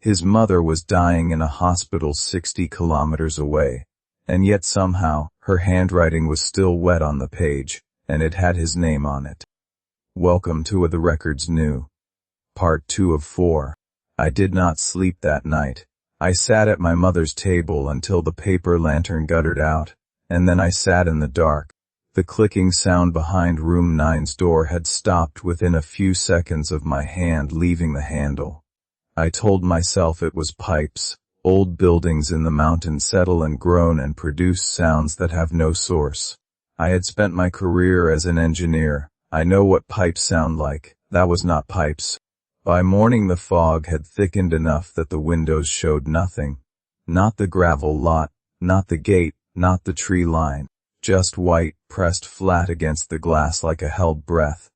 His mother was dying in a hospital 60 kilometers away, and yet somehow, her handwriting was still wet on the page, and it had his name on it. Welcome to the Records New. Part 2 of 4. I did not sleep that night. I sat at my mother's table until the paper lantern guttered out, and then I sat in the dark. The clicking sound behind room 9's door had stopped within a few seconds of my hand leaving the handle. I told myself it was pipes. Old buildings in the mountains settle and groan and produce sounds that have no source. I had spent my career as an engineer. I know what pipes sound like. That was not pipes. By morning the fog had thickened enough that the windows showed nothing. Not the gravel lot, not the gate, not the tree line. Just white, pressed flat against the glass like a held breath.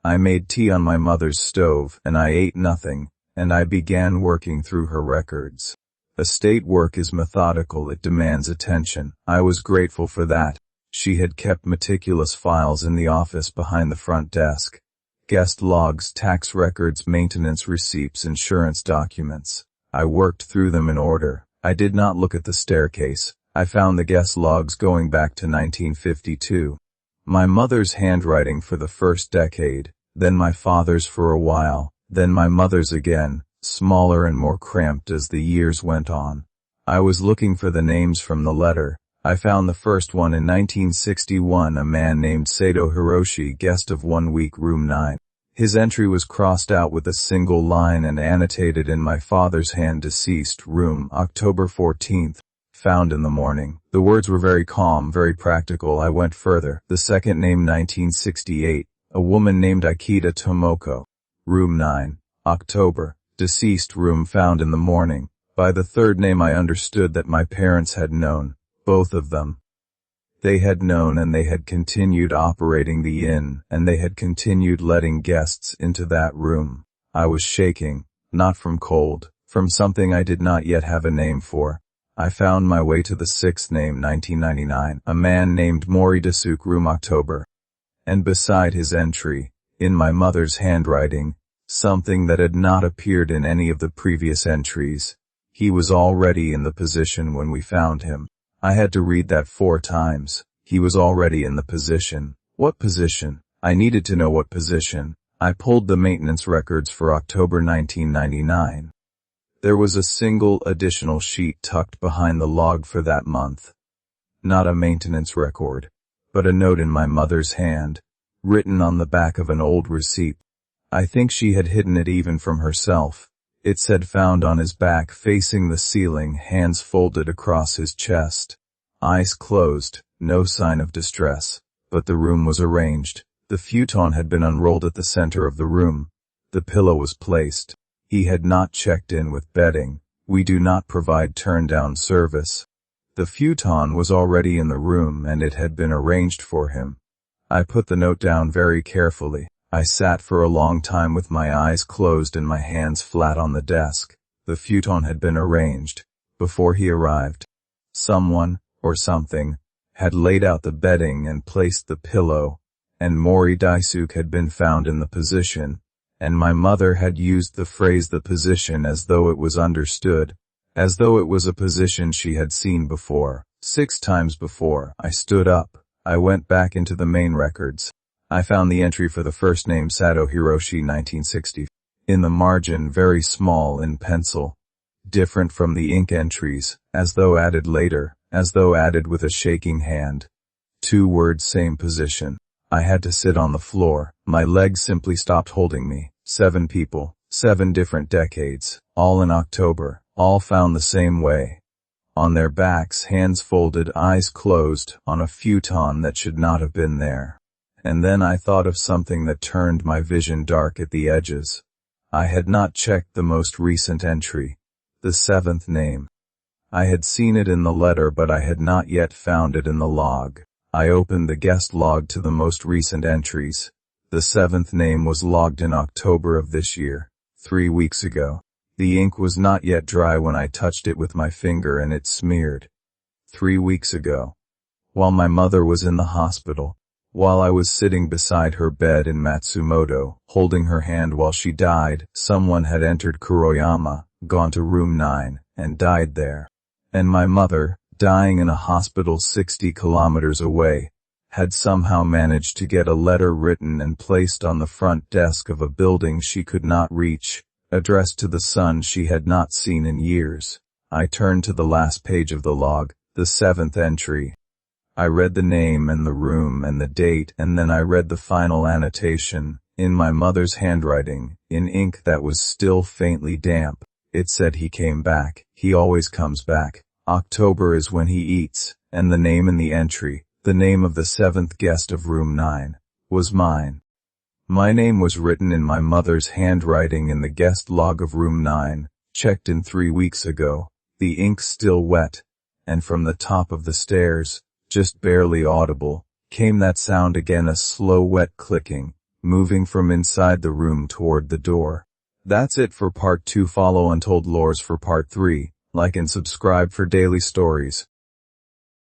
I made tea on my mother's stove, and I ate nothing, and I began working through her records. Estate work is methodical, it demands attention. I was grateful for that. She had kept meticulous files in the office behind the front desk. Guest logs, tax records, maintenance receipts, insurance documents. I worked through them in order. I did not look at the staircase. I found the guest logs going back to 1952. My mother's handwriting for the first decade, then my father's for a while, then my mother's again, smaller and more cramped as the years went on. I was looking for the names from the letter. I found the first one in 1961, a man named Sato Hiroshi, guest of 1 week, room 9. His entry was crossed out with a single line and annotated in my father's hand, deceased, room, October 14th. Found in the morning. The words were very calm, very practical. I went further. The second name 1968, a woman named Akita Tomoko. Room 9, October. Deceased, room, found in the morning. By the third name I understood that my parents had known, both of them. They had known, and they had continued operating the inn, and they had continued letting guests into that room. I was shaking, not from cold, from something I did not yet have a name for. I found my way to the sixth name, 1999, a man named Mori Dasuke, room, October. And beside his entry, in my mother's handwriting, something that had not appeared in any of the previous entries. He was already in the position when we found him. I had to read that 4 times. He was already in the position. What position? I needed to know what position. I pulled the maintenance records for October 1999. There was a single additional sheet tucked behind the log for that month. Not a maintenance record, but a note in my mother's hand, written on the back of an old receipt. I think she had hidden it even from herself. It said, found on his back facing the ceiling, hands folded across his chest. Eyes closed, no sign of distress. But the room was arranged. The futon had been unrolled at the center of the room. The pillow was placed. He had not checked in with bedding. We do not provide turn-down service. The futon was already in the room, and it had been arranged for him. I put the note down very carefully. I sat for a long time with my eyes closed and my hands flat on the desk. The futon had been arranged. Before he arrived, someone, or something, had laid out the bedding and placed the pillow, and Mori Daisuke had been found in the position, and my mother had used the phrase "the position" as though it was understood, as though it was a position she had seen before, 6 times before. I stood up. I went back into the main records. I found the entry for the first name, Sato Hiroshi, 1960. In the margin, very small in pencil. Different from the ink entries, as though added later, as though added with a shaking hand. 2 words, same position. I had to sit on the floor. My legs simply stopped holding me. 7 people, 7 different decades, all in October, all found the same way. On their backs, hands folded, eyes closed, on a futon that should not have been there. And then I thought of something that turned my vision dark at the edges. I had not checked the most recent entry, the 7th name. I had seen it in the letter, but I had not yet found it in the log. I opened the guest log to the most recent entries. The 7th name was logged in October of this year, 3 weeks ago. The ink was not yet dry when I touched it with my finger and it smeared. 3 weeks ago. While my mother was in the hospital, while I was sitting beside her bed in Matsumoto, holding her hand while she died, someone had entered Kuroyama, gone to room 9, and died there. And my mother, dying in a hospital 60 kilometers away, had somehow managed to get a letter written and placed on the front desk of a building she could not reach, addressed to the son she had not seen in years. I turned to the last page of the log, the 7th entry. I read the name and the room and the date, and then I read the final annotation, in my mother's handwriting, in ink that was still faintly damp. It said, "He came back. He always comes back. October is when he eats," and the name in the entry, the name of the 7th guest of room 9, was mine. My name was written in my mother's handwriting in the guest log of room 9, checked in 3 weeks ago, the ink still wet, and from the top of the stairs, just barely audible, came that sound again, a slow wet clicking, moving from inside the room toward the door. That's it for part 2. Follow Untold Lores for part 3, like and subscribe for daily stories.